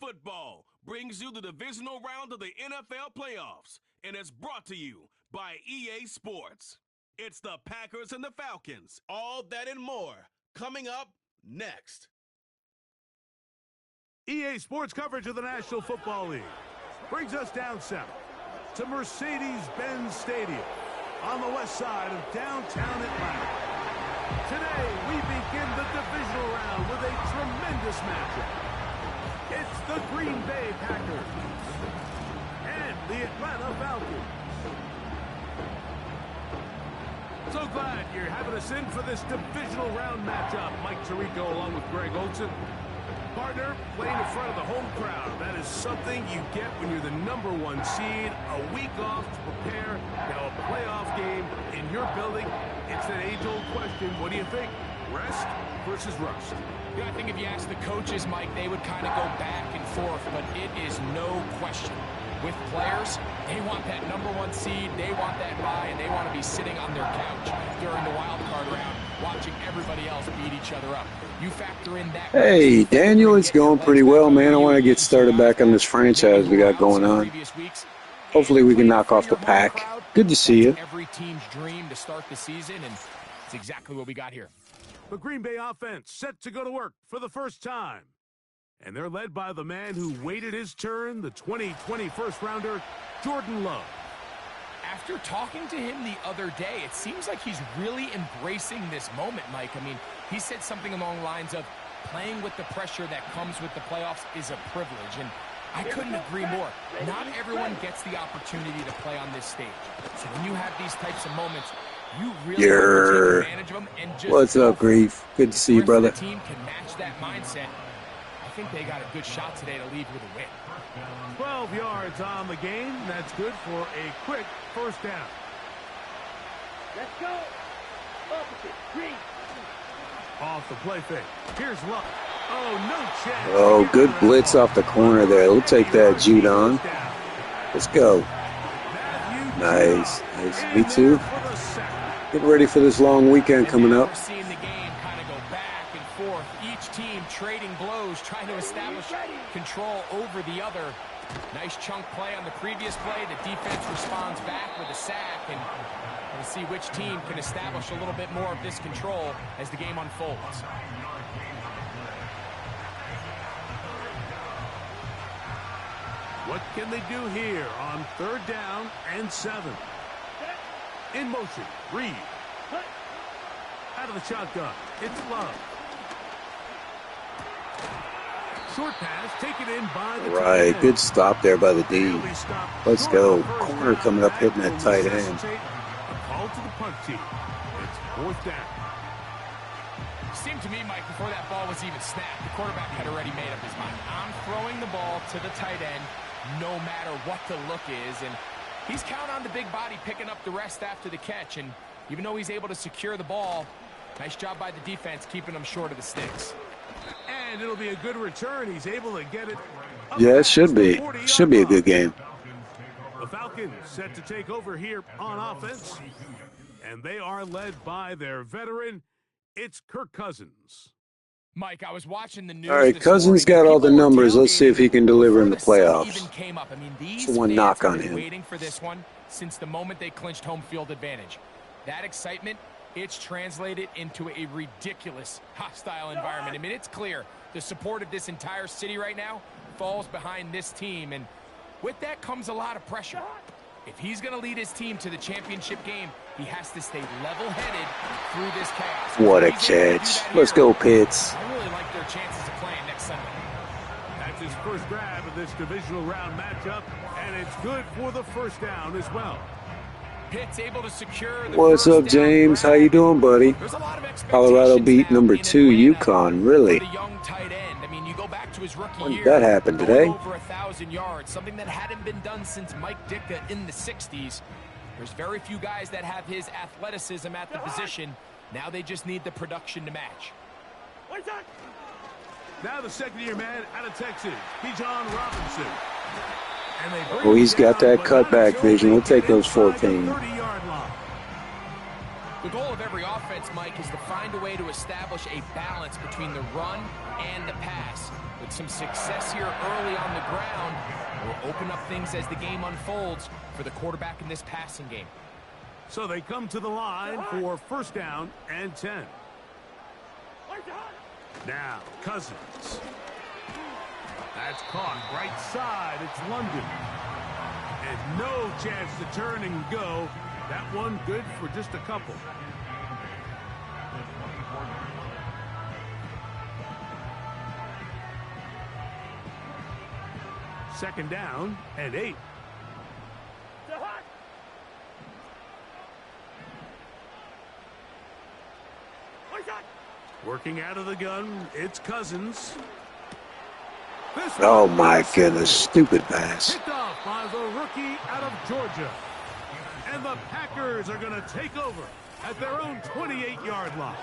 Football brings you the divisional round of the NFL playoffs, and it's brought to you by EA Sports. It's the Packers and the Falcons. All that and more coming up next. EA Sports coverage of the National Football League brings us down south to Mercedes-Benz Stadium on the west side of downtown Atlanta. Today, we begin the divisional round with a tremendous matchup. It's the Green Bay Packers and the Atlanta Falcons. So glad you're having us in for this divisional round matchup. Mike Tirico along with Greg Olson. Partner, playing in front of the home crowd. That is something you get when you're the #1 seed. A week off to prepare. Now a playoff game in your building. It's that age-old question. What do you think? Rest versus rust? Yeah, I think if you ask the coaches, Mike, they would kind of go back and forth, but it is no question. With players, they want that #1 seed, they want that bye, and they want to be sitting on their couch during the wild card round, watching everybody else beat each other up. You factor in that. Hey, Daniel, it's going pretty well, man. I want to get started back on this franchise we got going on. Hopefully we can knock off the Pack. Good to see you. Every team's dream to start the season, and it's exactly what we got here. The Green Bay offense set to go to work for the first time. And they're led by the man who waited his turn, the 2020 first-rounder, Jordan Love. After talking to him the other day, it seems like he's really embracing this moment, Mike. I mean, he said something along the lines of playing with the pressure that comes with the playoffs is a privilege, and I couldn't agree more. Not everyone gets the opportunity to play on this stage. So when you have these types of moments, you really have to take advantage of them and just What's up, Grief? Good to see you, brother. The team can match that mindset. I think they got a good shot today to leave with a win. 12 yards on the game. That's good for a quick first down. Let's go. Opposite. Green. Off the play fake. Here's Luck. Oh, no chance. Oh, good blitz off the corner there. We'll take that, Judon. Let's go. Nice. Nice. Me too. Get ready for this long weekend coming up. Seeing the game kind of go back and forth. Each team trading blows, trying to establish control over the other. Nice chunk play on the previous play. The defense responds back with a sack, and we'll see which team can establish a little bit more of this control as the game unfolds. What can they do here on 3rd down and 7? In motion, Reed. Out of the shotgun, it's Love. Short pass taken in by the Right, tight good end. stop there by the D. Let's go. Corner coming up, hitting that tight end. A call to the punt team. It's 4th down. It seemed to me, Mike, before that ball was even snapped, the quarterback had already made up his mind. I'm throwing the ball to the tight end no matter what the look is, and he's counting on the big body picking up the rest after the catch, and even though he's able to secure the ball, nice job by the defense keeping him short of the sticks. And it'll be a good return. He's able to get it. Yeah, it should be. Should be a good game. The Falcons set to take over here on offense, and they are led by their veteran. It's Kirk Cousins. Mike, I was watching the news. All right, Cousins got all the numbers. Let's see if he can deliver in the playoffs. I mean, these It's one knock on fans have been him. waiting for this one since the moment they clinched home field advantage. That excitement, it's translated into a ridiculous, hostile environment. I mean, it's clear the support of this entire city right now falls behind this team, and with that comes a lot of pressure. If he's going to lead his team to the championship game, he has to stay level-headed through this chaos. What a catch. Let's go, Pitts. I really like their chances of playing next Sunday. That's his first grab of this divisional round matchup, and it's good for the first down as well. Pitt's able to secure the What's up, James? How you doing, buddy? There's a lot of Colorado expectations beat now number in 2, Atlanta UConn. Really? for the young tight end. I mean, you go back to his rookie When year. did that happen, going today? Over 1,000 yards, something that hadn't been done since Mike Ditka in the 60s. There's very few guys that have his athleticism at the position. Now they just need the production to match. Now the second-year man out of Texas, Bijan Robinson. And they bring Oh, he's him got down, that but cutback not vision. We'll sure take those inside the 14. 30-yard line. The goal of every offense, Mike, is to find a way to establish a balance between the run and the pass. With some success here early on the ground, will open up things as the game unfolds for the quarterback in this passing game. So they come to the line for first down and 10. Now, Cousins. That's caught right side. It's London. And no chance to turn and go. That one good for just a couple. Second down and 8. Working out of the gun, it's Cousins. Oh my goodness, stupid pass. Picked off by the rookie out of Georgia. And the Packers are going to take over at their own 28-yard line.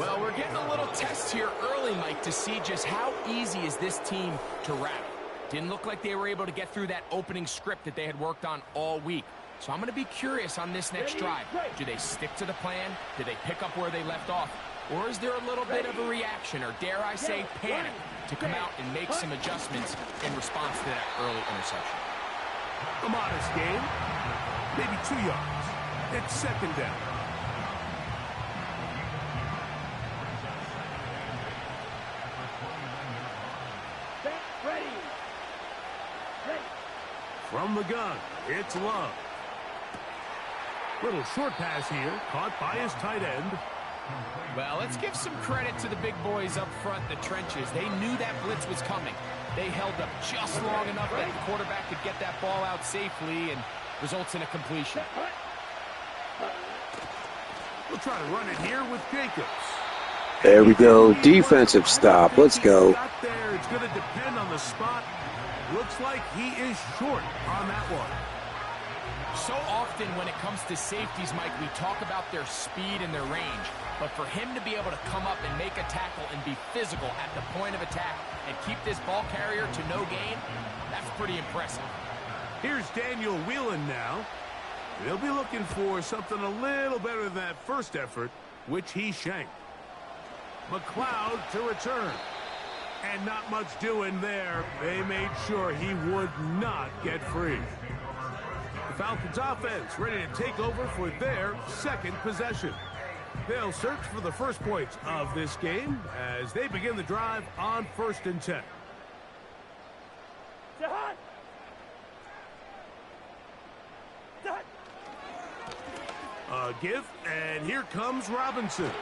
Well, we're getting a little test here early, Mike, to see just how easy is this team to rattle. Didn't look like they were able to get through that opening script that they had worked on all week. So I'm going to be curious on this next drive. Do they stick to the plan? Do they pick up where they left off? Or is there a little bit of a reaction, or dare I say panic, to come out and make some adjustments in response to that early interception? A modest game, maybe 2 yards. It's second down. From the gun, it's Love. Little short pass here, caught by his tight end. Well, let's give some credit to the big boys up front, the trenches. They knew that blitz was coming. They held up just long enough that the quarterback could get that ball out safely, and results in a completion. We'll try to run it here with Jacobs. There we go. Defensive stop. Let's go. There. It's going to depend on the spot. Looks like he is short on that one. So often when it comes to safeties, Mike, we talk about their speed and their range. But for him to be able to come up and make a tackle and be physical at the point of attack and keep this ball carrier to no gain, that's pretty impressive. Here's Daniel Whelan now. They'll be looking for something a little better than that first effort, which he shanked. McLeod to return. And not much doing there. They made sure he would not get free. The Falcons offense ready to take over for their second possession. They'll search for the first points of this game as they begin the drive on 1st and 10. A give, and here comes Robinson.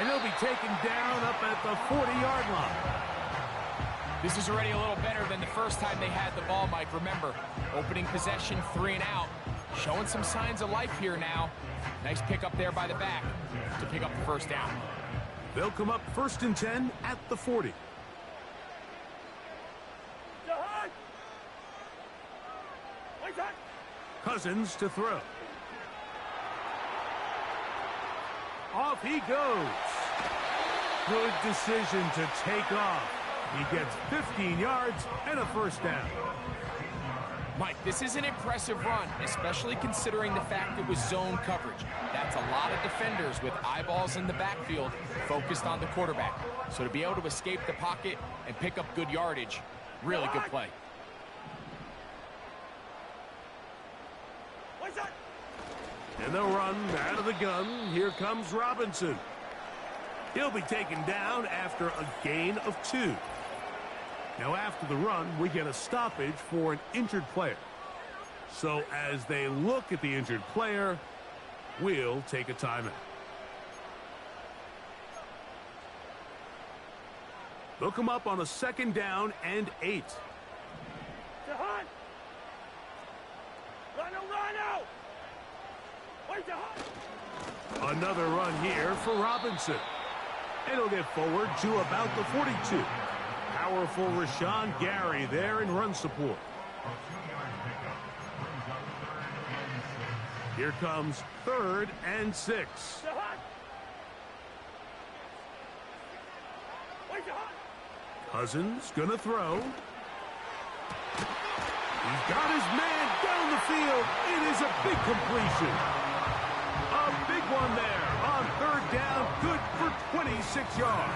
And he'll be taken down up at the 40-yard line. This is already a little better than the first time they had the ball, Mike. Remember, opening possession, 3 and out. Showing some signs of life here now. Nice pick up there by the back to pick up the first down. They'll come up 1st and 10 at the 40. Cousins to throw. Off he goes. Good decision to take off. He gets 15 yards and a first down. Mike, this is an impressive run, especially considering the fact it was zone coverage. That's a lot of defenders with eyeballs in the backfield focused on the quarterback. So to be able to escape the pocket and pick up good yardage, really good play. And they'll run out of the gun. Here comes Robinson. He'll be taken down after a gain of 2. Now after the run, we get a stoppage for an injured player. So as they look at the injured player, we'll take a timeout. They'll come up on a 2nd down and 8. Another run here for Robinson. And he'll get forward to about the 42. Powerful Rashawn Gary there in run support. Here comes 3rd and 6. Cousins gonna throw. He's got his man down the field. It is a big completion. one there on third down, good for 26 yards.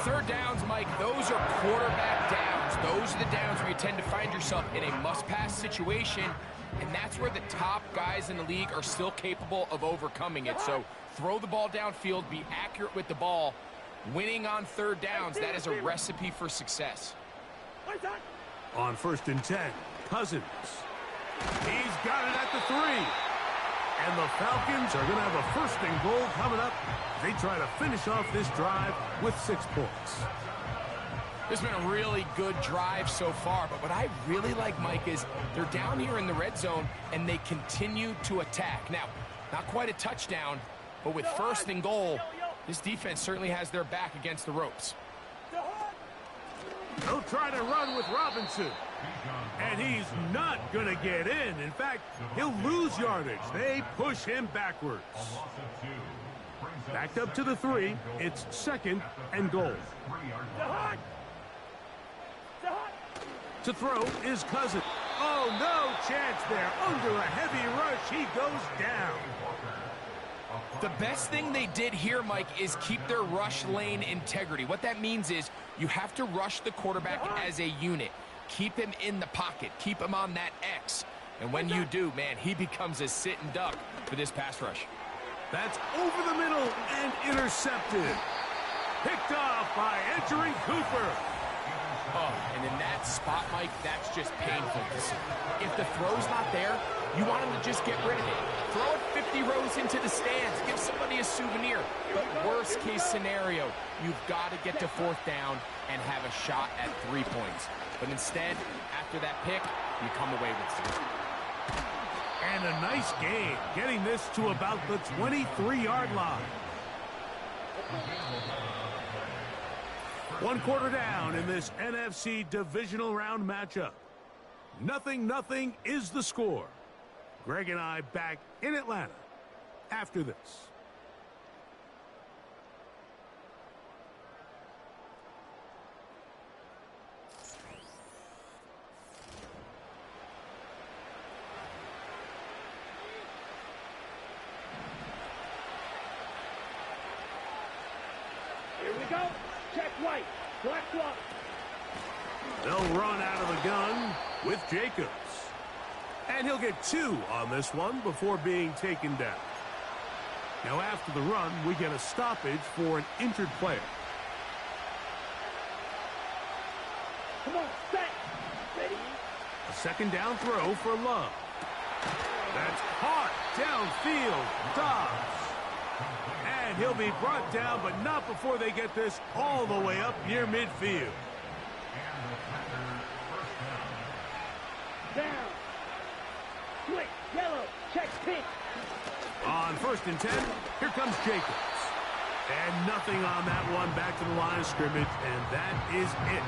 Third downs, Mike, those are quarterback downs. Those are the downs where you tend to find yourself in a must-pass situation, and that's where the top guys in the league are still capable of overcoming it. So throw the ball downfield, be accurate with the ball. Winning on third downs, that is a recipe for success. On 1st and 10, Cousins. He's got it at the 3. And the Falcons are going to have a 1st and goal coming up. They try to finish off this drive with 6 points. This has been a really good drive so far, but what I really like, Mike, is they're down here in the red zone, and they continue to attack. Now, not quite a touchdown, but with 1st and goal, this defense certainly has their back against the ropes. They'll try to run with Robinson. And he's not going to get in. In fact, he'll lose yardage. They push him backwards. Backed up to the 3. It's 2nd and goal. To throw is Cousins. Oh, no chance there. Under a heavy rush, he goes down. The best thing they did here, Mike, is keep their rush lane integrity. What that means is you have to rush the quarterback as a unit. Keep him in the pocket. Keep him on that X. And when you do, man, he becomes a sitting duck for this pass rush. That's over the middle and intercepted. Picked off by entering Cooper. Oh, and in that spot, Mike, that's just painful to see. If the throw's not there, you want him to just get rid of it. Throw it 50 rows into the stands. Give somebody a souvenir. But worst case scenario, you've got to get to 4th down and have a shot at 3 points. But instead, after that pick, you come away with 3. And a nice game, getting this to about the 23-yard line. 1 quarter down in this NFC divisional round matchup. 0-0 is the score. Greg and I back in Atlanta after this. Here we go. Check right. Black block. They'll run out of the gun with Jacobs. And he'll get 2 on this one before being taken down. Now after the run, we get a stoppage for an injured player. Come on, set. Ready? A 2nd down throw for Love. That's caught downfield. Dobbs. And he'll be brought down, but not before they get this all the way up near midfield. Down. Quick, yellow, check pink. On 1st and 10, here comes Jacobs. And nothing on that one, back to the line of scrimmage, and that is it.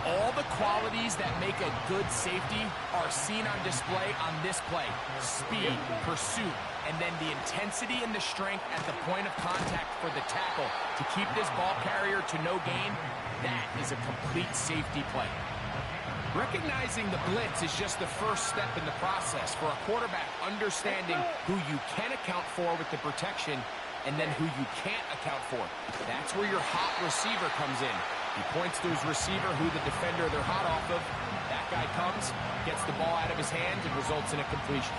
All the qualities that make a good safety are seen on display on this play. Speed, pursuit, and then the intensity and the strength at the point of contact for the tackle to keep this ball carrier to no gain. That is a complete safety play. Recognizing the blitz is just the first step in the process for a quarterback understanding who you can account for with the protection and then who you can't account for. That's where your hot receiver comes in. He points to his receiver who the defender they're hot off of. That guy comes, gets the ball out of his hand, and results in a completion.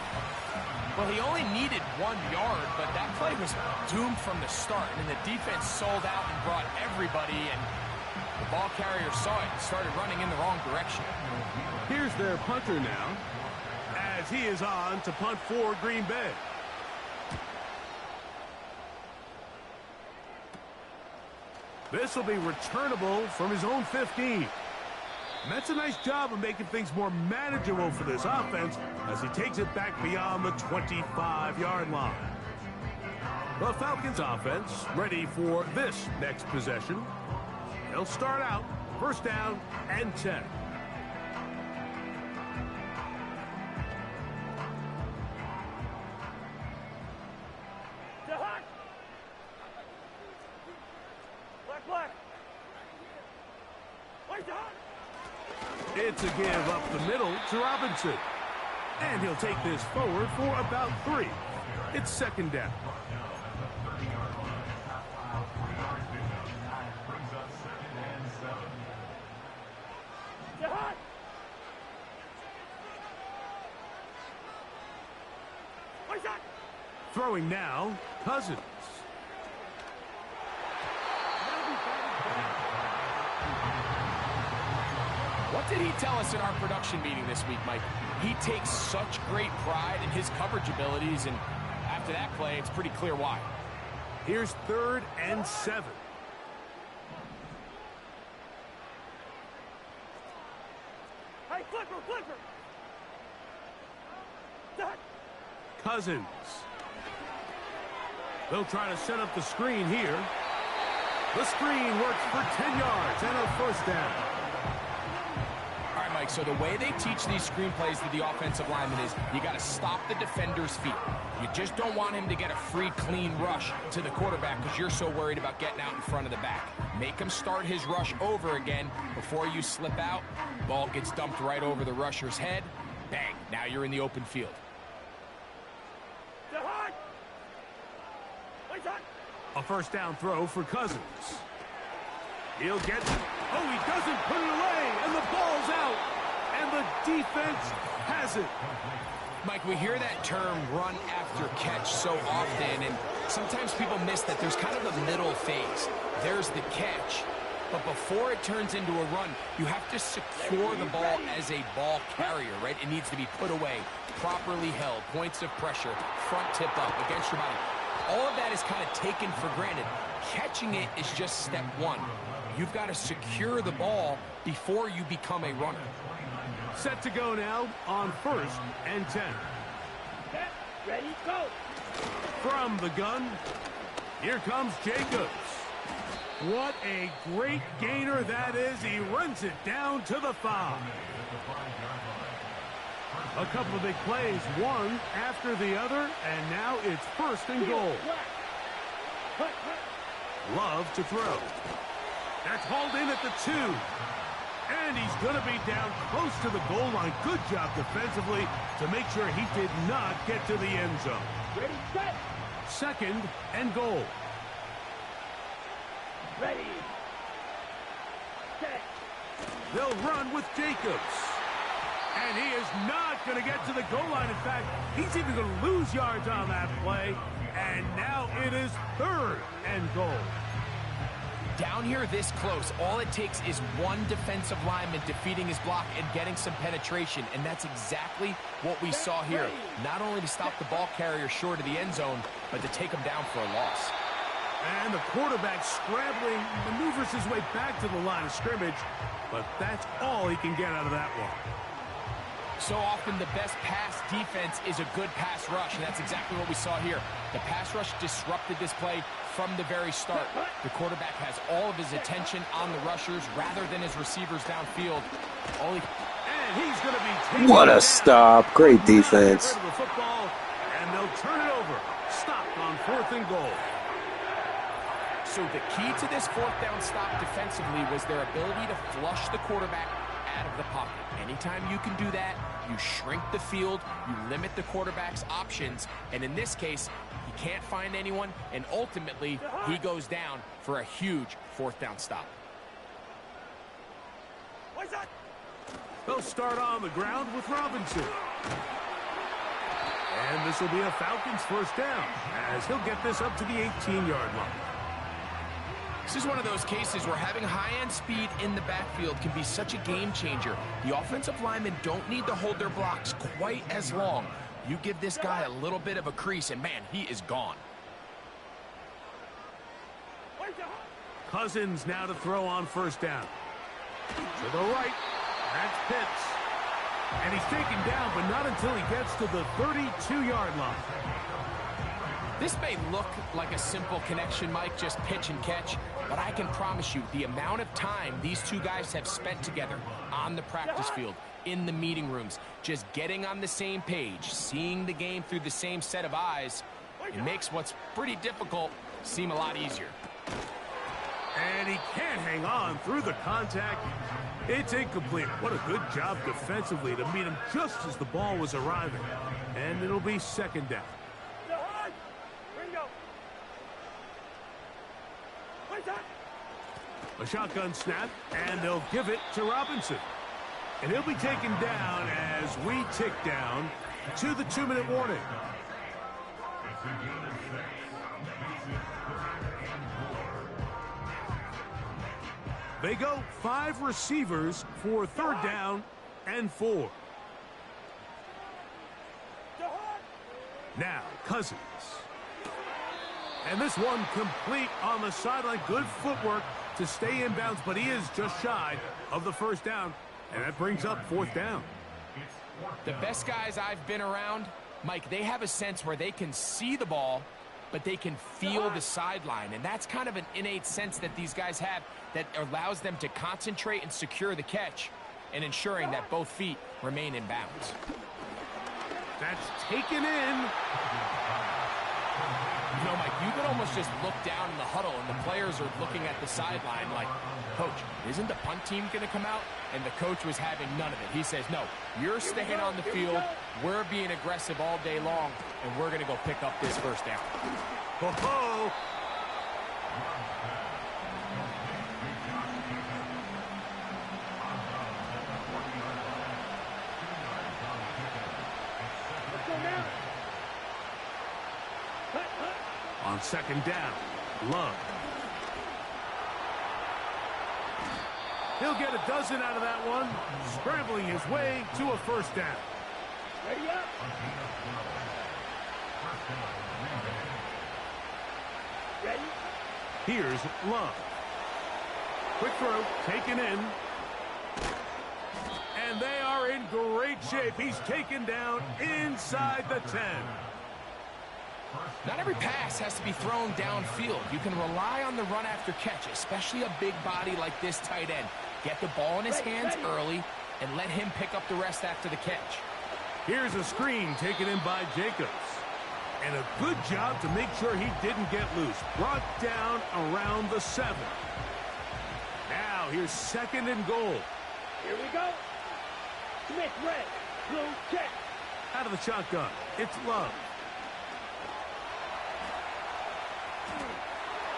Well, he only needed 1 yard, but that play was doomed from the start, and the defense sold out and brought everybody, and the ball carrier saw it and started running in the wrong direction. Here's their punter now, as he is on to punt for Green Bay. This will be returnable from his own 15. And that's a nice job of making things more manageable for this offense as he takes it back beyond the 25-yard line. The Falcons offense ready for this next possession. They'll start out 1st down and 10. Black. It's a give up the middle to Robinson. And he'll take this forward for about 3. It's second down. Throwing now, Cousins. What did he tell us in our production meeting this week, Mike? He takes such great pride in his coverage abilities, and after that play, it's pretty clear why. Here's 3rd and 7. Hey, flipper! Cousins. They'll try to set up the screen here. The screen works for 10 yards and a first down. All right, Mike, so the way they teach these screenplays to the offensive lineman is you got to stop the defender's feet. You just don't want him to get a free, clean rush to the quarterback because you're so worried about getting out in front of the back. Make him start his rush over again before you slip out. Ball gets dumped right over the rusher's head. Bang, now you're in the open field. A first down throw for Cousins. He'll get it. Oh, he doesn't put it away, and the ball's out. And the defense has it. Mike, we hear that term run after catch so often, and sometimes people miss that there's kind of a middle phase. There's the catch, but before it turns into a run, you have to secure the ball as a ball carrier, right? It needs to be put away, properly held, points of pressure, front tip up against your body. All of that is kind of taken for granted. Catching it is just step one. You've got to secure the ball before you become a runner. Set to go now on 1st and 10. Set, ready, go. From the gun, here comes Jacobs. What a great gainer that is. He runs it down to the 5. A couple of big plays, one after the other, and now it's 1st and goal. Love to throw. That's hauled in at the 2. And he's going to be down close to the goal line. Good job defensively to make sure he did not get to the end zone. Ready, set. 2nd and goal. Ready. Set. They'll run with Jacobs. And he is not going to get to the goal line. In fact, he's even going to lose yards on that play. And now it is 3rd and goal. Down here this close, all it takes is one defensive lineman defeating his block and getting some penetration, and that's exactly what we saw here. Not only to stop the ball carrier short of the end zone, but to take him down for a loss. And the quarterback scrambling, maneuvers his way back to the line of scrimmage, but that's all he can get out of that one. So often the best pass defense is a good pass rush, and that's exactly what we saw here. The pass rush disrupted this play from the very start. The quarterback has all of his attention on the rushers rather than his receivers downfield. And he's going to be what a stop. Great defense. The football, and they'll turn it over. Stopped on 4th and goal. So the key to this 4th down stop defensively was their ability to flush the quarterback out of the pocket. Anytime you can do that, you shrink the field, you limit the quarterback's options, and in this case, he can't find anyone, and ultimately, he goes down for a huge 4th down stop. They'll start on the ground with Robinson. And this will be a Falcons 1st down, as he'll get this up to the 18-yard line. This is one of those cases where having high-end speed in the backfield can be such a game changer. The offensive linemen don't need to hold their blocks quite as long. You give this guy a little bit of a crease, and man, he is gone. Cousins now to throw on 1st down. To the right, that's Pitts. And he's taken down, but not until he gets to the 32-yard line. This may look like a simple connection, Mike, just pitch and catch, but I can promise you the amount of time these two guys have spent together on the practice field, in the meeting rooms, just getting on the same page, seeing the game through the same set of eyes, it makes what's pretty difficult seem a lot easier. And he can't hang on through the contact. It's incomplete. What a good job defensively to meet him just as the ball was arriving. And it'll be 2nd down. A shotgun snap, and they'll give it to Robinson. And he'll be taken down as we tick down to the 2-minute warning. They go 5 receivers for 3rd down and 4. Now, Cousins. And this one complete on the sideline. Good footwork to stay in bounds, but he is just shy of the 1st down. And that brings up 4th down. The best guys I've been around, Mike, they have a sense where they can see the ball, but they can feel the sideline. And that's kind of an innate sense that these guys have that allows them to concentrate and secure the catch and ensuring that both feet remain in bounds. That's taken in. You know, Mike, you can almost just look down in the huddle, and the players are looking at the sideline like, Coach, isn't the punt team going to come out? And the coach was having none of it. He says, no, you're staying on the field. We're being aggressive all day long, and we're going to go pick up this 1st down. Ho-ho! On 2nd down, Love. He'll get a dozen out of that one, scrambling his way to a 1st down. Ready up. Ready. Here's Love. Quick throw, taken in. And they are in great shape. He's taken down inside the 10. Not every pass has to be thrown downfield. You can rely on the run after catch, especially a big body like this tight end. Get the ball in his hands early and let him pick up the rest after the catch. Here's a screen taken in by Jacobs. And a good job to make sure he didn't get loose. Brought down around the 7. Now here's 2nd and goal. Here we go. Smith red. Blue check. Out of the shotgun, it's Love.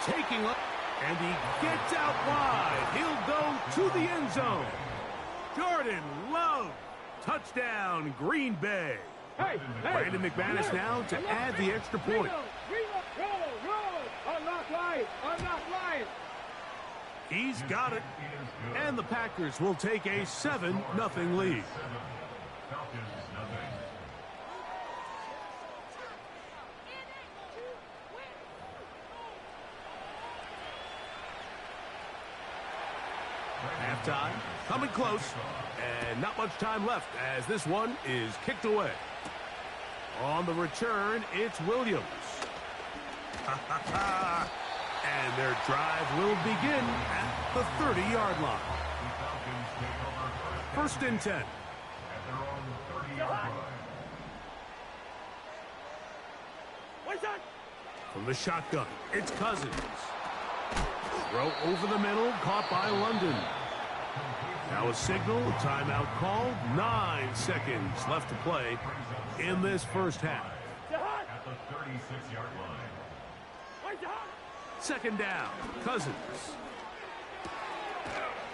Taking up, and he gets out wide. He'll go to the end zone. Jordan Love, touchdown, Green Bay. Hey, Brandon McManus now to add the extra point. I'm not lying. I'm not lying. He's got it, and the Packers will take a 7-0 lead. Halftime, coming close, and not much time left as this one is kicked away. On the return, it's Williams. And their drive will begin at the 30-yard line. 1st and 10. From the shotgun, it's Cousins. Throw over the middle, caught by London. Now a signal, timeout called. 9 seconds left to play in this 1st half. At the 36-yard line. 2nd down, Cousins.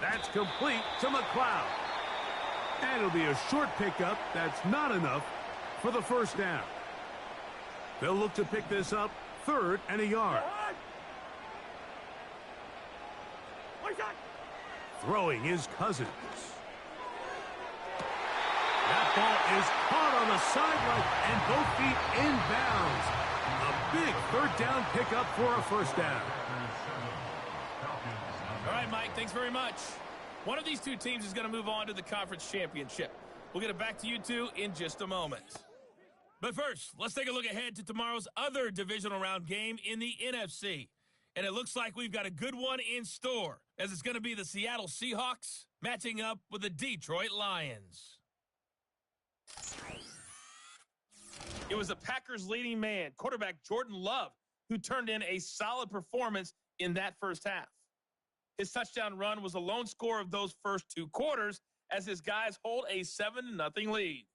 That's complete to McLeod. And it'll be a short pickup. That's not enough for the 1st down. They'll look to pick this up 3rd and a yard. Throwing is Cousins. That ball is caught on the sideline and both feet in bounds. A big 3rd down pickup for a 1st down. All right, Mike, thanks very much. One of these two teams is going to move on to the conference championship. We'll get it back to you two in just a moment. But first, let's take a look ahead to tomorrow's other divisional round game in the NFC. And it looks like we've got a good one in store, as it's going to be the Seattle Seahawks matching up with the Detroit Lions. It was the Packers' leading man, quarterback Jordan Love, who turned in a solid performance in that 1st half. His touchdown run was a lone score of those first 2 quarters as his guys hold a 7-0 lead.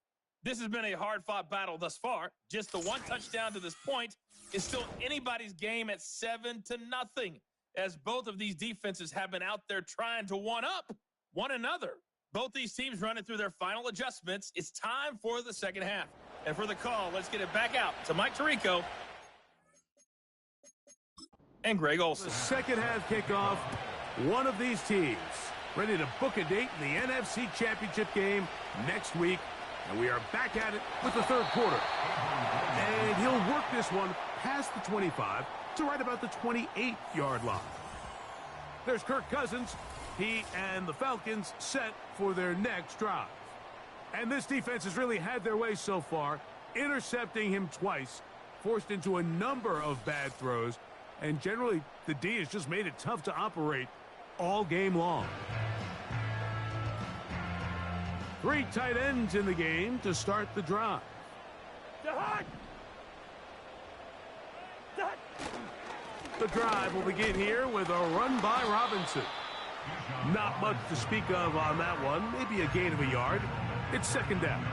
This has been a hard-fought battle thus far. Just the one touchdown to this point is still anybody's game at 7-0. as both of these defenses have been out there trying to one-up one another. Both these teams running through their final adjustments. It's time for the second half. And for the call, let's get it back out to Mike Tirico and Greg Olsen. The second half kickoff, one of these teams ready to book a date in the NFC Championship game next week. And we are back at it with the third quarter. And he'll work this one past the 25 to right about the 28-yard line. There's Kirk Cousins. He and the Falcons set for their next drive. And this defense has really had their way so far, intercepting him twice, forced into a number of bad throws, and generally the D has just made it tough to operate all game long. 3 tight ends in the game to start the drive. The drive will begin here with a run by Robinson. Not much to speak of on that one. Maybe a gain of a yard. It's second down.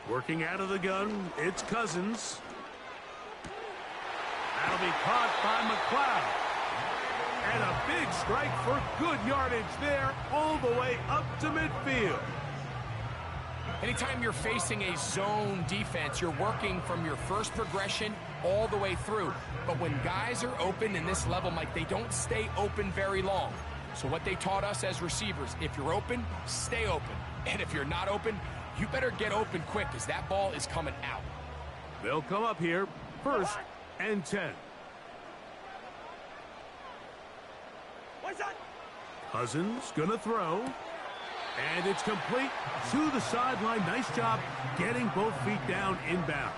Working out of the gun, it's Cousins. That'll be caught by McLeod. And a big strike for good yardage there all the way up to midfield. Anytime you're facing a zone defense, you're working from your first progression all the way through. But when guys are open in this level, Mike, they don't stay open very long. So what they taught us as receivers, if you're open, stay open. And if you're not open, you better get open quick because that ball is coming out. They'll come up here, 1st and 10. Cousins gonna throw. And it's complete to the sideline. Nice job getting both feet down inbounds.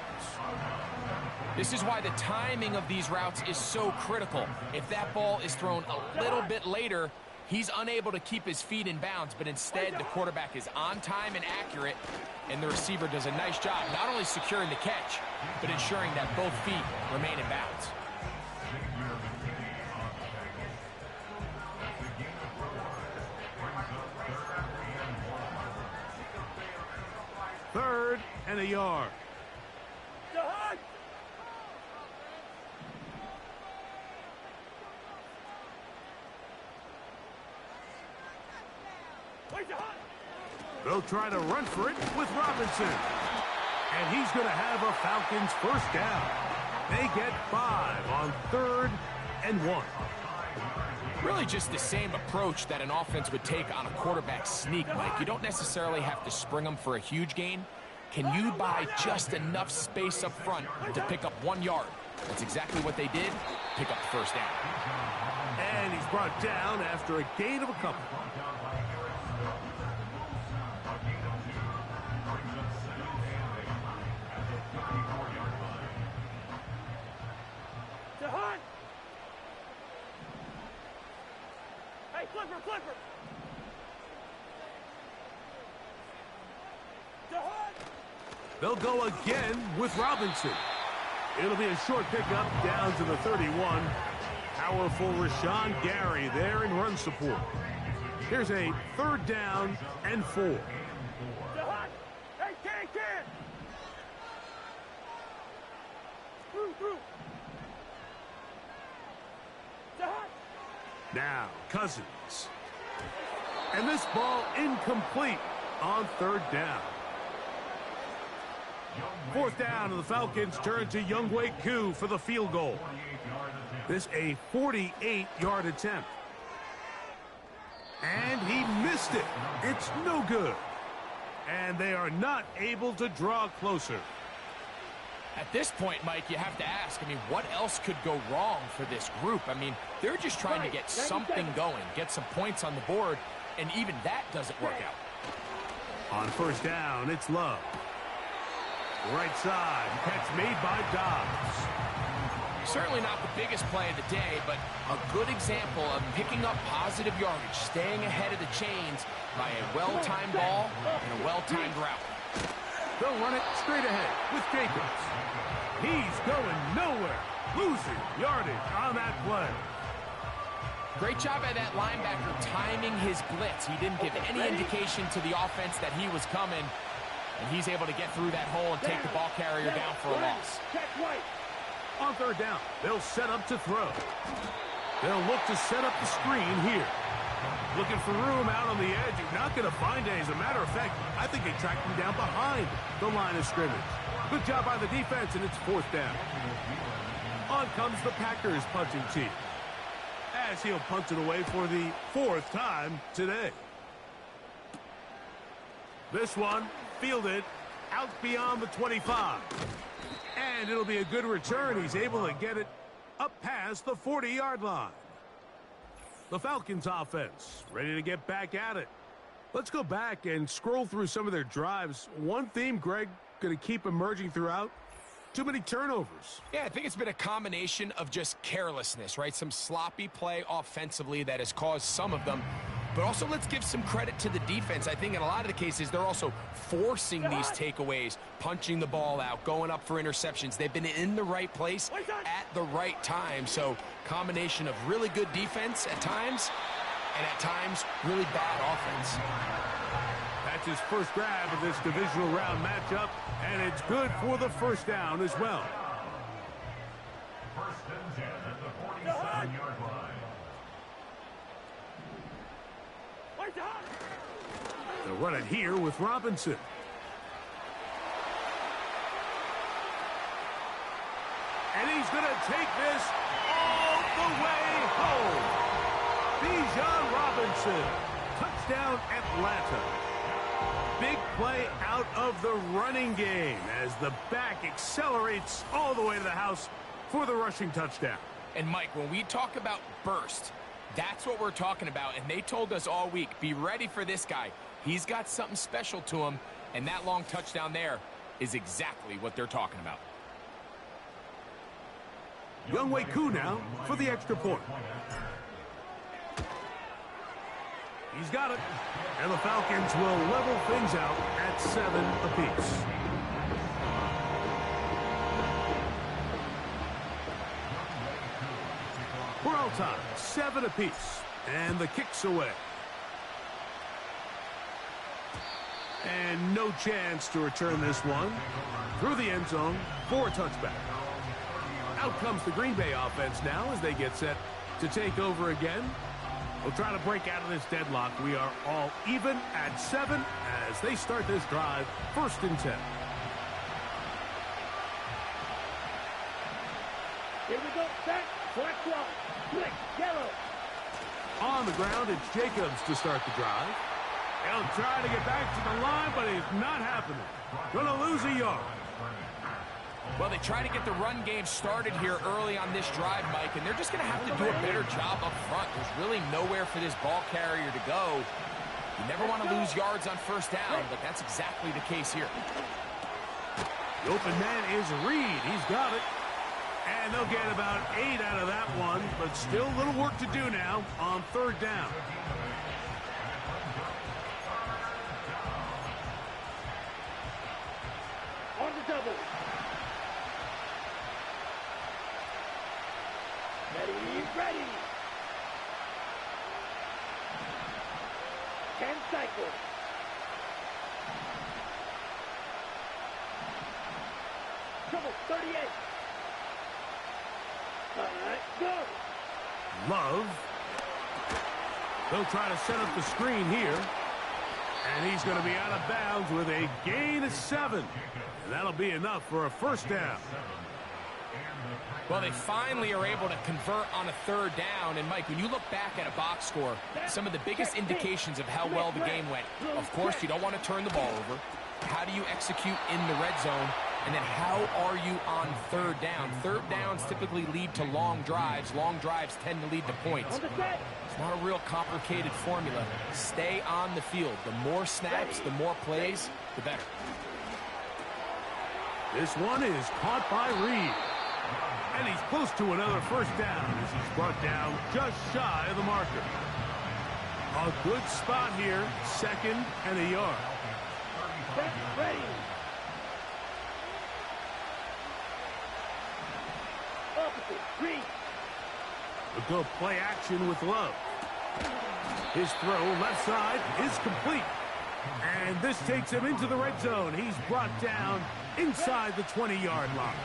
This is why the timing of these routes is so critical. If that ball is thrown a little bit later, he's unable to keep his feet in bounds, but instead the quarterback is on time and accurate, and the receiver does a nice job not only securing the catch, but ensuring that both feet remain in bounds. Third and a yard. They'll try to run for it with Robinson. And he's going to have a Falcons first down. They get 5 on 3rd and 1. Really just the same approach that an offense would take on a quarterback sneak, Mike. You don't necessarily have to spring them for a huge gain. Can you buy just enough space up front to pick up 1 yard? That's exactly what they did. Pick up the first down. And he's brought down after a gain of a couple. Clipper. They'll go again with Robinson. It'll be a short pickup down to the 31. Powerful Rashawn Gary there in run support. Here's a 3rd down and 4. Now, Cousins. And this ball incomplete on 3rd down. 4th down, and the Falcons turn to Younghoe Koo for the field goal. This a 48-yard attempt. And he missed it. It's no good. And they are not able to draw closer. At this point, Mike, you have to ask, what else could go wrong for this group? They're just trying to get something going, get some points on the board, and even that doesn't work out. On 1st down, it's Love. Right side, catch made by Dobbs. Certainly not the biggest play of the day, but a good example of picking up positive yardage, staying ahead of the chains by a well-timed ball and a well-timed route. They'll run it straight ahead with Jacobs. He's going nowhere, losing yardage on that play. Great job by that linebacker timing his blitz. He didn't give any indication to the offense that he was coming. And he's able to get through that hole and take the ball carrier down for a loss. Check right. On third down, they'll set up to throw. They'll look to set up the screen here. Looking for room out on the edge. You're not going to find it. As a matter of fact, I think they tracked him down behind the line of scrimmage. Good job by the defense, and it's fourth down. On comes the Packers punting team, as he'll punt it away for the fourth time today. This one fielded out beyond the 25. And it'll be a good return. He's able to get it up past the 40-yard line. The Falcons offense ready to get back at it. Let's go back and scroll through some of their drives. One theme, Greg, going to keep emerging throughout. Too many turnovers. Yeah, I think it's been a combination of just carelessness, right? Some sloppy play offensively that has caused some of them. But also, let's give some credit to the defense. I think in a lot of the cases, they're also forcing these takeaways, punching the ball out, going up for interceptions. They've been in the right place at the right time. So, combination of really good defense at times, and at times, really bad offense. That's his first grab of this divisional round matchup, and it's good for the first down as well. First and 10 at the 47-yard line. They'll run it here with Robinson. And he's going to take this all the way home. Bijan Robinson. Touchdown, Atlanta. Big play out of the running game as the back accelerates all the way to the house for the rushing touchdown. And, Mike, when we talk about burst, that's what we're talking about. And they told us all week, be ready for this guy. He's got something special to him, and that long touchdown there is exactly what they're talking about. Younghoe Koo now for the extra point. He's got it. And the Falcons will level things out at 7 apiece. We're all tied, 7 apiece. And the kick's away. And no chance to return this one through the end zone for a touchback. Out comes the Green Bay offense now as they get set to take over again. We'll try to break out of this deadlock. We are all even at 7 as they start this drive, first and 10. Here we go. Set. Black one. Click. Yellow. On the ground, it's Jacobs to start the drive. He'll try to get back to the line, but it's not happening. Going to lose a yard. Well, they try to get the run game started here early on this drive, Mike, and they're just going to have to do a better job up front. There's really nowhere for this ball carrier to go. You never want to lose yards on first down, but that's exactly the case here. The open man is Reed. He's got it. And they'll get about 8 out of that one, but still a little work to do now on third down. On the double. Ready. 10 cycles. Trouble 38. Go. Love. They'll try to set up the screen here. And he's going to be out of bounds with a gain of 7. And that'll be enough for a first down. Well, they finally are able to convert on a third down. And, Mike, when you look back at a box score, some of the biggest indications of how well the game went, of course, you don't want to turn the ball over. How do you execute in the red zone? And then how are you on third down? Third downs typically lead to long drives. Long drives tend to lead to points. It's not a real complicated formula. Stay on the field. The more snaps, the more plays, the better. This one is caught by Reed. And he's close to another first down as he's brought down just shy of the marker. A good spot here, 2nd and a yard. Ready. Opposite. Reed. We'll go play action with Love. His throw left side is complete. And this takes him into the red zone. He's brought down inside the 20-yard line.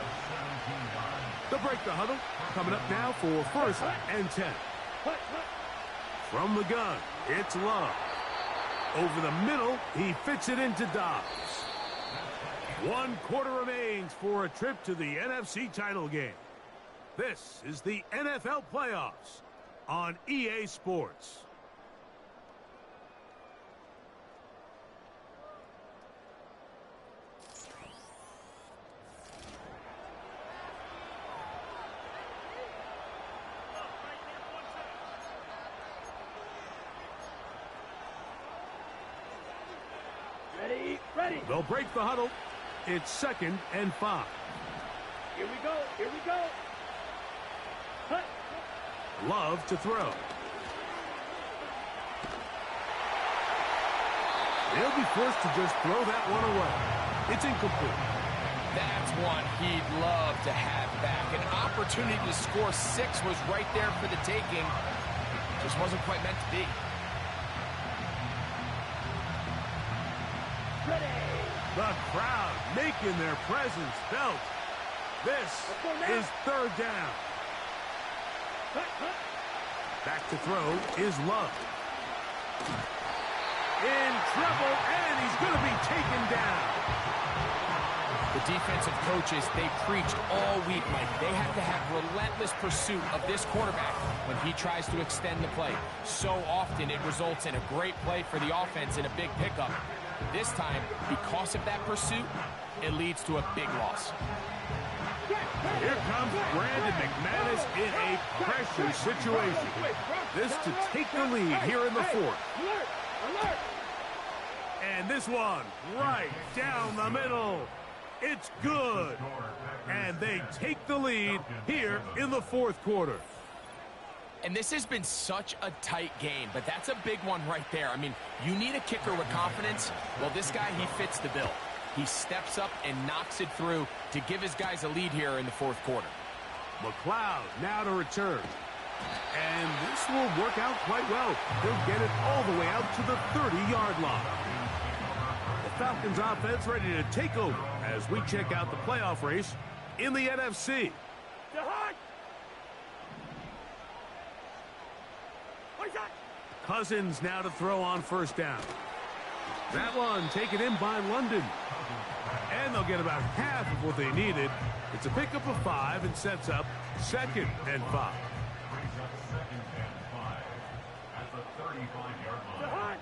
They'll break the huddle. Coming up now for 1st and 10. From the gun, it's Love. Over the middle, he fits it into Dobbs. 1 quarter remains for a trip to the NFC title game. This is the NFL Playoffs on EA Sports. Ready. They'll break the huddle. It's 2nd and 5. Here we go. Cut. Love to throw. They'll be forced to just throw that one away. It's incomplete. That's one he'd love to have back. An opportunity to score 6 was right there for the taking. Just wasn't quite meant to be. The crowd making their presence felt. This is 3rd down. Back to throw is Love. In trouble, and he's going to be taken down. The defensive coaches, they preached all week, Mike. They have to have relentless pursuit of this quarterback when he tries to extend the play. So often it results in a great play for the offense and a big pickup. This time, because of that pursuit, it leads to a big loss. Here comes Brandon McManus in a pressure situation. This to take the lead here in the 4th. And this one right down the middle. It's good. And they take the lead here in the 4th quarter. And this has been such a tight game, but that's a big one right there. I mean, you need a kicker with confidence. Well, this guy, he fits the bill. He steps up and knocks it through to give his guys a lead here in the 4th quarter. McLeod now to return. And this will work out quite well. He'll get it all the way out to the 30-yard line. The Falcons offense ready to take over as we check out the playoff race in the NFC. Cousins now to throw on 1st down. That one taken in by London. And they'll get about half of what they needed. It's a pickup of 5 and sets up 2nd and 5. At the 35-yard line.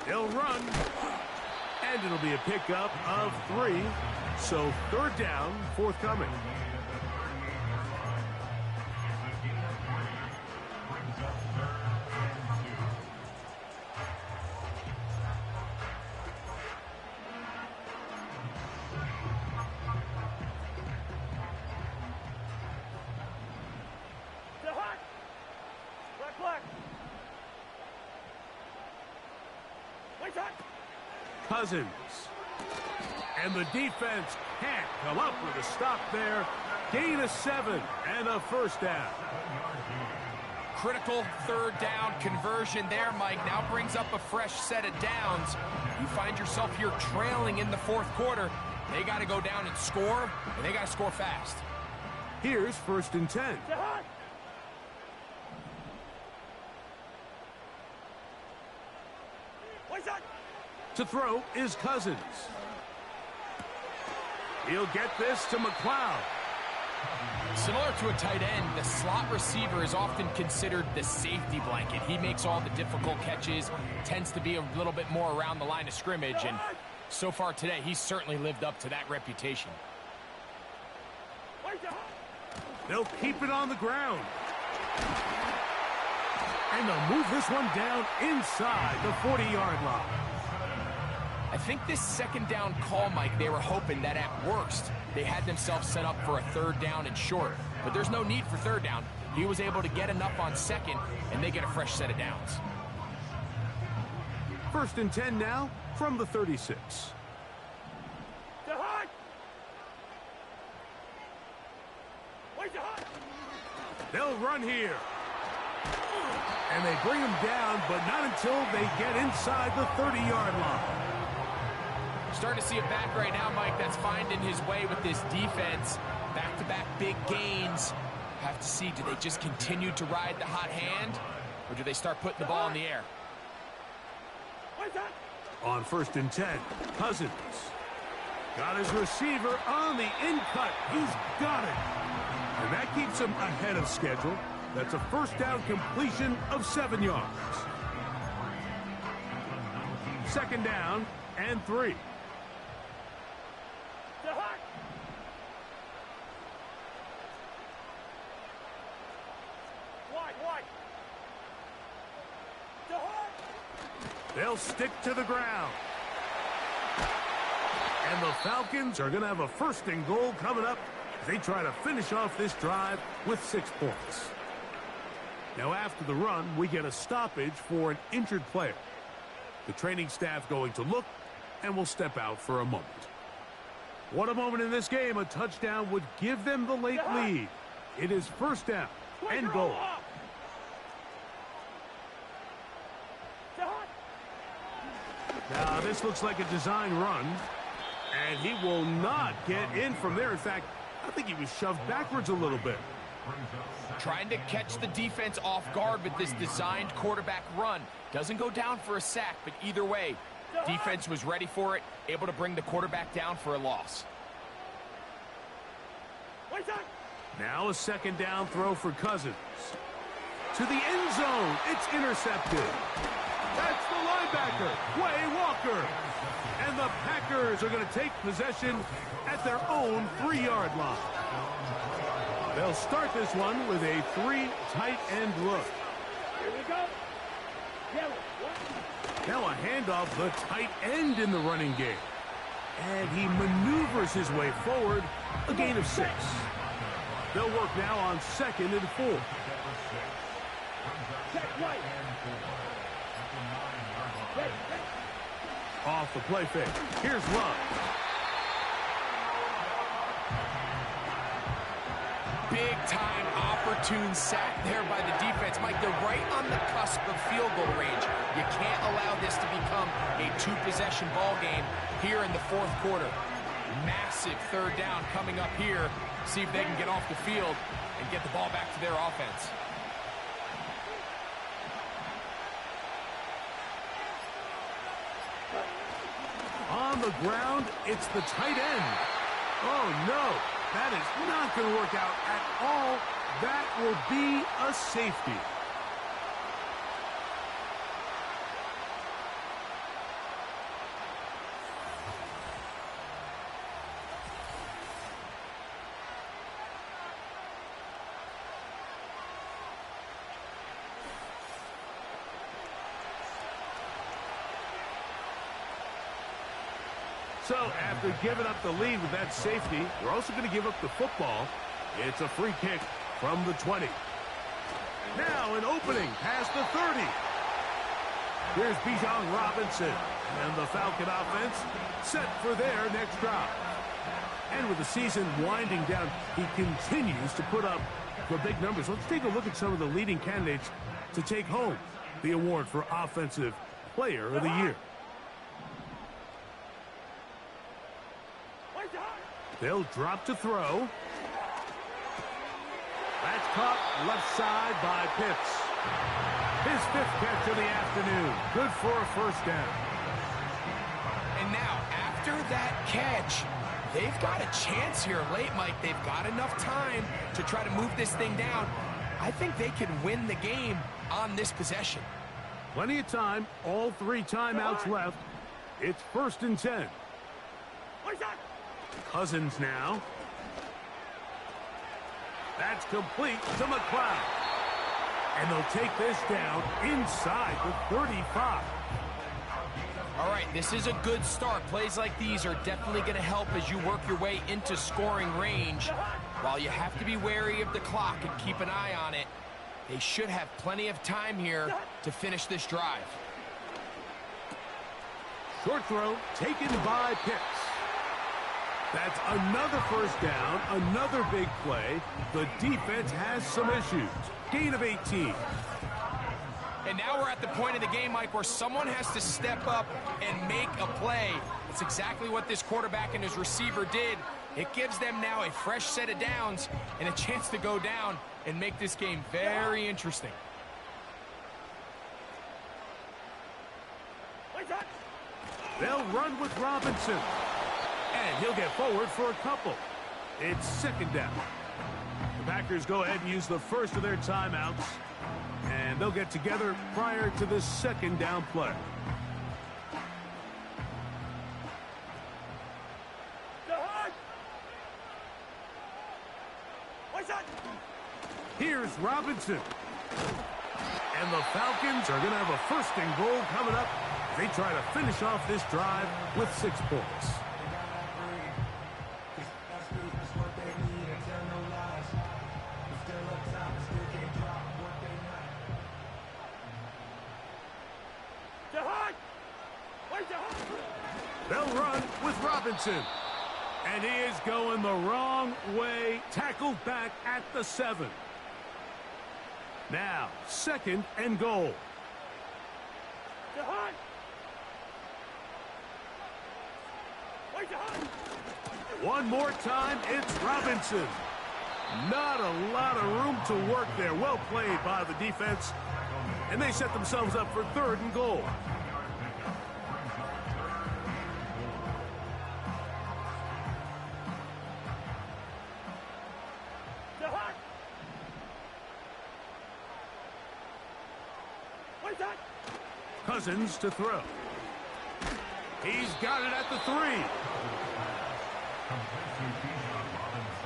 They'll run. And it'll be a pickup of 3. So 3rd down, forthcoming. Cousins. And the defense can't come up with a stop there. Gain of 7 and a 1st down. Critical 3rd down conversion there, Mike. Now brings up a fresh set of downs. You find yourself here trailing in the 4th quarter. They got to go down and score, and they got to score fast. Here's 1st and 10. To throw is Cousins. He'll get this to McLeod. Similar to a tight end, the slot receiver is often considered the safety blanket. He makes all the difficult catches, tends to be a little bit more around the line of scrimmage, and so far today, he's certainly lived up to that reputation. They'll keep it on the ground. And they'll move this one down inside the 40-yard line. I think this 2nd down call, Mike, they were hoping that at worst, they had themselves set up for a 3rd down and short. But there's no need for 3rd down. He was able to get enough on 2nd, and they get a fresh set of downs. 1st and 10 now from the 36. They'll run here. And they bring him down, but not until they get inside the 30-yard line. Starting to see a back right now, Mike, that's finding his way with this defense. Back-to-back big gains. Have to see, do they just continue to ride the hot hand, or do they start putting the ball in the air? On 1st and 10, Cousins. Got his receiver on the in-cut. He's got it. And that keeps him ahead of schedule. That's a first down completion of 7 yards. 2nd down and 3. They'll stick to the ground. And the Falcons are going to have a 1st and goal coming up as they try to finish off this drive with 6 points. Now after the run, we get a stoppage for an injured player. The training staff going to look, and will step out for a moment. What a moment in this game. A touchdown would give them the late lead. It is 1st down and goal. Now, this looks like a design run, and he will not get in from there. In fact, I think he was shoved backwards a little bit. Trying to catch the defense off guard with this designed quarterback run. Doesn't go down for a sack, but either way, defense was ready for it, able to bring the quarterback down for a loss. Now a 2nd down throw for Cousins. To the end zone. It's intercepted. That's the linebacker, Quay Walker. And the Packers are going to take possession at their own 3-yard line. They'll start this one with a 3 tight end look. Here we go. Now a handoff, the tight end in the running game. And he maneuvers his way forward, a gain of 6. They'll work now on 2nd and 4. Check right. Off the play fake. Here's Love. Big-time opportune sack there by the defense. Mike, they're right on the cusp of field goal range. You can't allow this to become a 2-possession ball game here in the 4th quarter. Massive 3rd down coming up here. See if they can get off the field and get the ball back to their offense. On the ground, it's the tight end. Oh, no. That is not going to work out at all. That will be a safety. So, after giving up the lead with that safety, we're also going to give up the football. It's a free kick from the 20. Now an opening past the 30. Here's Bijan Robinson, and the Falcon offense set for their next drive. And with the season winding down, he continues to put up the big numbers. Let's take a look at some of the leading candidates to take home the award for Offensive Player of the Year. They'll drop to throw. That's caught left side by Pitts. His 5th catch of the afternoon. Good for a 1st down. And now, after that catch, they've got a chance here late, Mike. They've got enough time to try to move this thing down. I think they can win the game on this possession. Plenty of time. All 3 timeouts left. It's 1st and 10. Cousins now. That's complete to McLeod. And they'll take this down inside the 35. All right, this is a good start. Plays like these are definitely going to help as you work your way into scoring range. While you have to be wary of the clock and keep an eye on it, they should have plenty of time here to finish this drive. Short throw taken by Pitts. That's another 1st down, another big play. The defense has some issues. Gain of 18. And now we're at the point of the game, Mike, where someone has to step up and make a play. It's exactly what this quarterback and his receiver did. It gives them now a fresh set of downs and a chance to go down and make this game very interesting. They'll run with Robinson. And he'll get forward for a couple. It's second down. The Packers go ahead and use the first of their timeouts. And they'll get together prior to this second down play. Here's Robinson. And the Falcons are going to have a first and goal coming up. They try to finish off this drive with 6 points. They'll run with Robinson. And he is going the wrong way. Tackled back at the 7. Now, second and goal. One more time, it's Robinson. Not a lot of room to work there. Well played by the defense. And they set themselves up for third and goal. Cousins to throw. He's got it at the 3.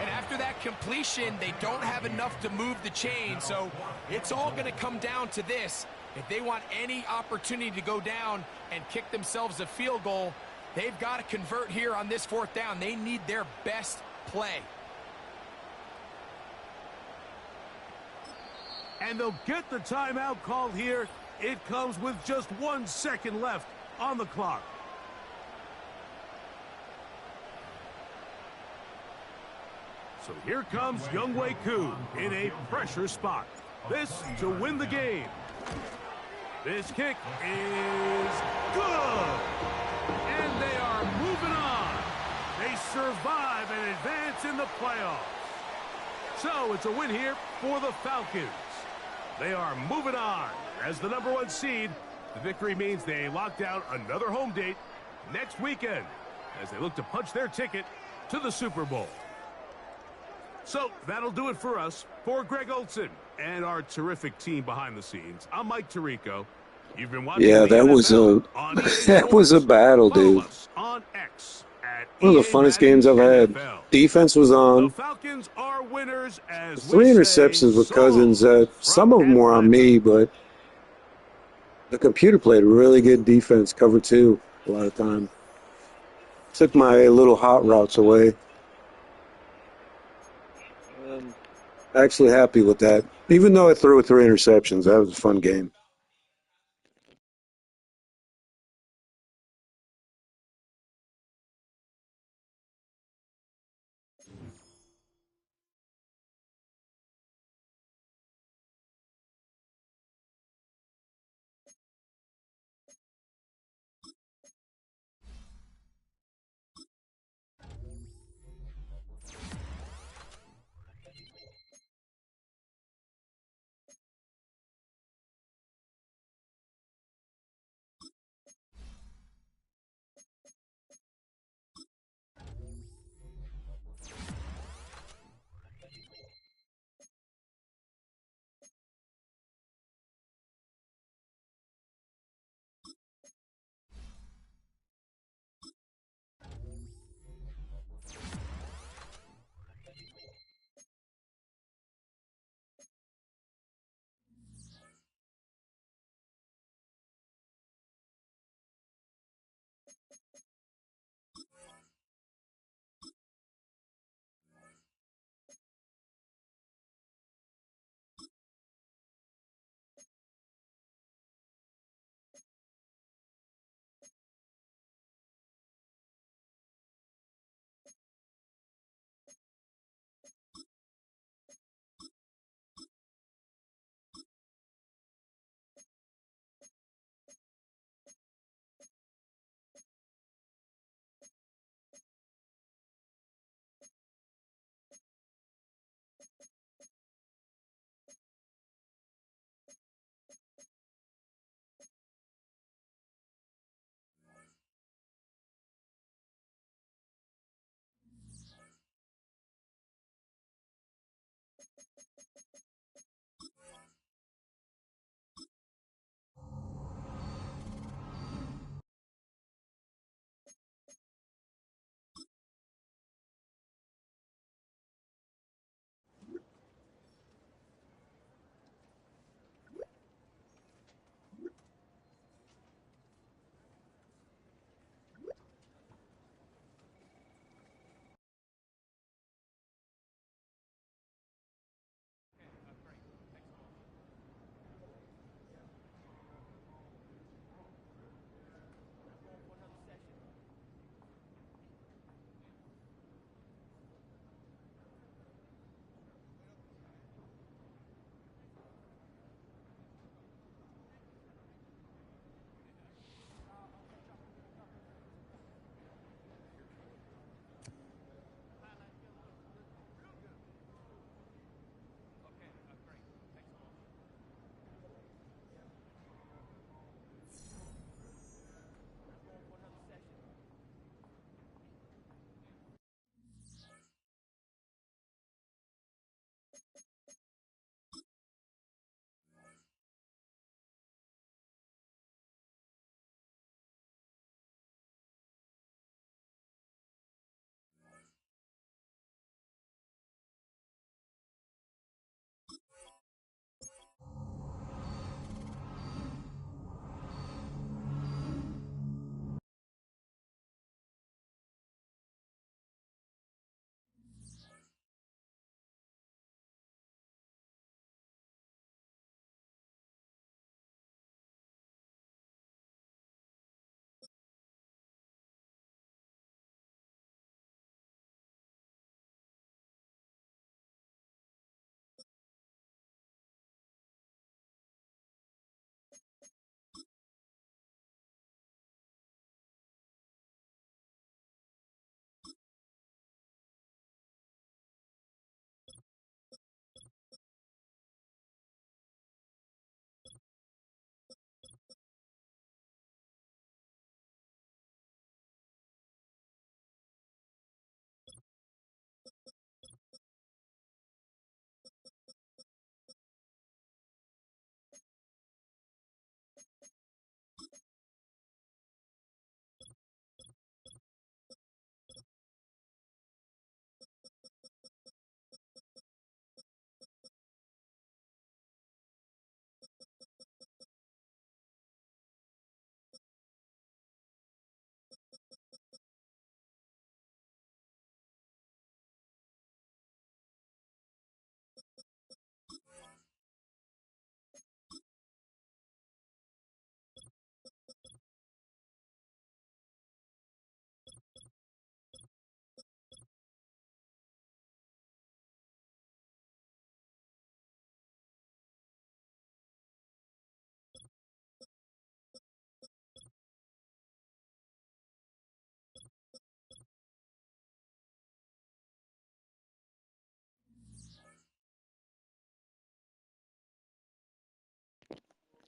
And after that completion, they don't have enough to move the chain, so it's all going to come down to this. If they want any opportunity to go down and kick themselves a field goal, they've got to convert here on this 4th down. They need their best play. And they'll get the timeout called here. It comes with just 1 second left on the clock. So here comes Younghoe Koo in a pressure spot. This to win the game. This kick is good. And they are moving on. They survive and advance in the playoffs. So it's a win here for the Falcons. They are moving on. As the number 1 seed, the victory means they locked down another home date next weekend as they look to punch their ticket to the Super Bowl. So that'll do it for us. For Greg Olson and our terrific team behind the scenes, I'm Mike Tirico. You've been watching that was a battle, dude. On X one of the funnest games I've had. Defense was on. The Falcons are winners as 3 interceptions with Cousins. Some of them were on me, but the computer played really good defense, cover 2 a lot of time. Took my little hot routes away. Actually happy with that. Even though I threw 3 interceptions, that was a fun game.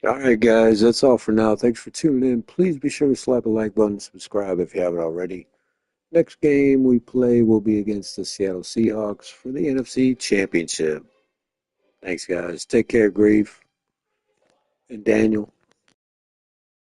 All right, guys, that's all for now. Thanks for tuning in. Please be sure to slap a like button, subscribe if you haven't already. Next game we play will be against the Seattle Seahawks for the NFC Championship. Thanks, guys. Take care, Grief and Daniel.